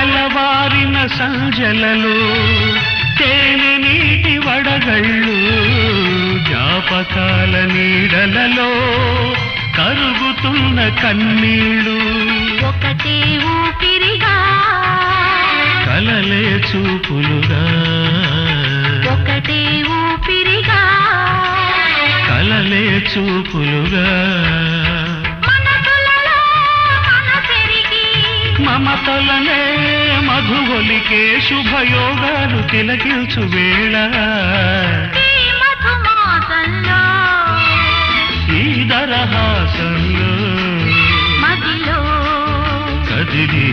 తెల్లవారిన సంజలలో తేనె నీటి వడగళ్ళు జ్ఞాపకాల నీడలలో కరుగుతున్న కన్నీళ్ళు ఒకటే ఊపిరిగా కలలే చూపులుగా ఒకటే ఊపిరిగా కలలే చూపులుగా మనసులలో మనసెరిగి మమతలనే మధువొలికే శుభయోగాలు తిలకించు వేళ ఈ మధుమాసంలో ఈ దరహాసంలో మదిలో కదిలి